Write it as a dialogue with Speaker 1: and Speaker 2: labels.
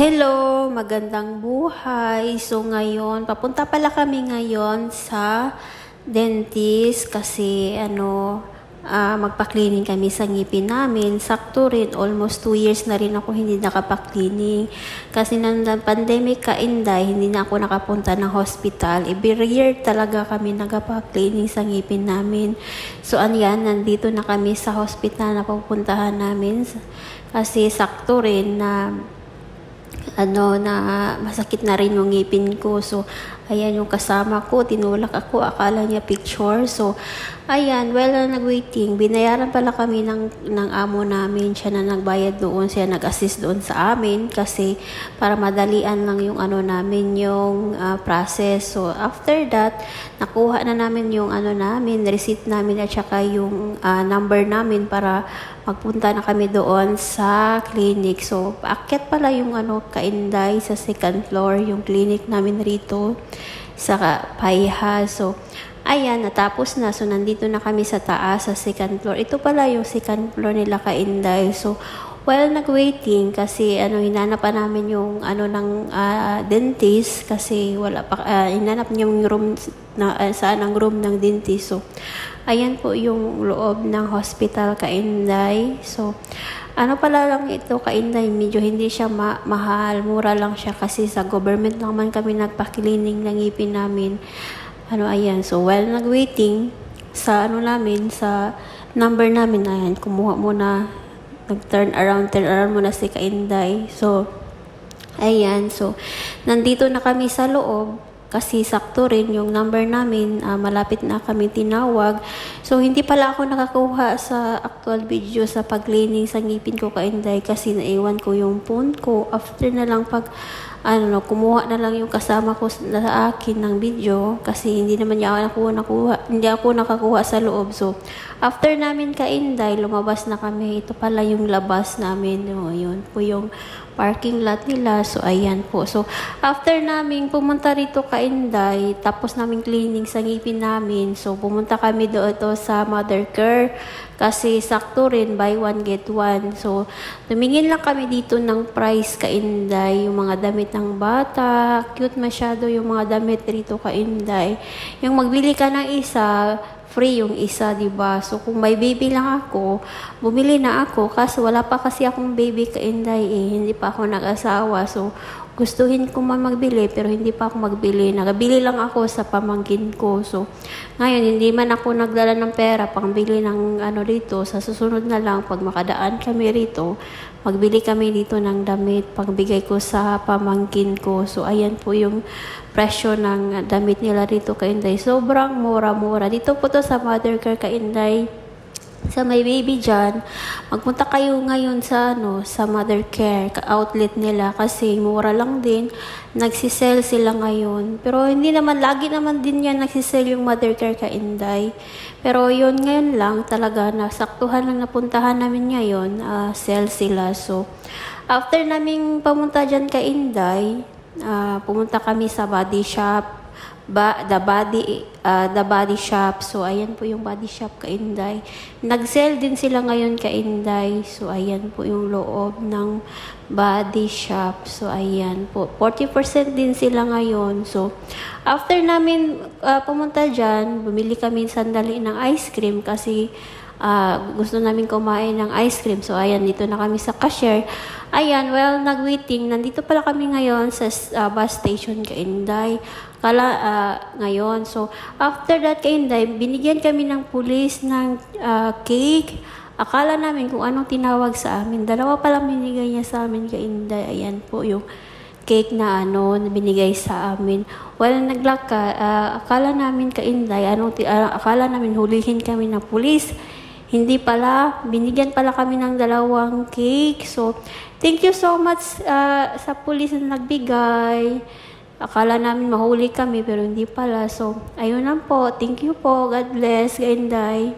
Speaker 1: Hello, magandang buhay. So ngayon, papunta pala kami ngayon sa dentist kasi magpa-cleaning kami sa ngipin namin. Sakto rin, almost 2 years na rin ako hindi nakapa-cleaning. Kasi nang pandemic ka-inday, hindi na ako nakapunta ng hospital. Every year talaga kami nagpa-cleaning sa ngipin namin. So nandito na kami sa hospital na pupuntahan namin. Kasi sakto rin na masakit na rin yung ngipin ko. So, ayan yung kasama ko, tinulak ako, akala niya picture. So, ayan, nag-waiting. Binayaran pala kami ng amo namin. Siya na nagbayad doon, siya nag-assist doon sa amin kasi para madalian lang yung namin, yung process. So, after that, nakuha na namin yung receipt namin at saka yung number namin para magpunta na kami doon sa clinic. So, paakyat pala yung Kainday sa second floor, yung clinic namin rito sa Paiha. So, ayan, natapos na. So, nandito na kami sa taas, sa second floor. Ito pala yung second floor nila Kainday. So, nag-waiting kasi hinanap pa namin yung ng dentist kasi wala pa, hinanap niya yung room saan ang room ng dentist. So, ayan po yung loob ng hospital Kainday. So, pala lang ito Kainday, medyo hindi siya mahal, mura lang siya kasi sa government naman kami nagpa-cleaning ng ngipin namin. Ayan. So, nag-waiting sa namin, sa number namin, ayan, kumuha muna, turn around muna si Kainday. So, ayan. So, nandito na kami sa loob. Kasi sakto rin yung number namin, malapit na kami tinawag. So, hindi pala ako nakakuha sa actual video sa pag-cleaning sa ngipin ko Kainday kasi naiwan ko yung phone ko. After na lang kumuha na lang yung kasama ko sa akin ng video kasi hindi naman hindi ako nakakuha sa loob. So, after namin Kainday, lumabas na kami. Ito pala yung labas namin. Yun po yung parking lot nila. So, ayan po. So, after namin pumunta rito Kainday, tapos namin cleaning sa ngipin namin. So, pumunta kami doon sa Mother Care kasi sakto rin, buy one get one. So, tumingin lang kami dito ng price Kainday. Yung mga damit ng bata, cute masyado yung mga damit rito Kainday. Yung magbili ka ng isa, free yung isa, diba? So, kung may baby lang ako, bumili na ako. Kasi wala pa kasi akong baby Kainday hindi pa ako nag-asawa. So, gustuhin ko magbili, pero hindi pa ako magbili. Nagabili lang ako sa pamangkin ko. So, ngayon, hindi man ako nagdala ng pera pangbili ng rito. Sa susunod na lang, pag makadaan kami rito, magbili kami dito ng damit, pagbigay ko sa pamangkin ko. So, ayan po yung presyo ng damit nila dito Kainday. Sobrang mura-mura. Dito po to sa Mother Care Kainday. Sa may baby dyan, magpunta kayo ngayon sa sa Mother Care outlet nila kasi mura lang din. Nagsisell sila ngayon. Pero hindi naman, lagi naman din yan nagsisell yung Mother Care Kainday. Pero yun ngayon lang talaga, nasaktuhan lang napuntahan namin ngayon, sell sila. So, after naming pumunta dyan Kainday, pumunta kami sa body shop. The body shop. So, ayan po yung body shop Kainday. Nag-sell din sila ngayon Kainday. So, ayan po yung loob ng body shop. So, ayan po. 40% din sila ngayon. So, after namin pumunta dyan, bumili kami sandali ng ice cream kasi gusto namin kumain ng ice cream. So, ayan, dito na kami sa cashier. Ayan, nag-waiting. Nandito pala kami ngayon sa bus station Kainday. Ngayon. So, after that Kainday, binigyan kami ng pulis ng cake. Akala namin kung anong tinawag sa amin. 2 pala binigay niya sa amin Kainday. Ayan po yung cake na binigay sa amin. Akala namin Kainday, akala namin hulihin kami ng pulis. Hindi pala, binigyan pala kami ng 2 cake. So, thank you so much sa pulis na nagbigay. Akala namin mahuli kami pero hindi pala. So, ayun lang po. Thank you po. God bless. Kainday.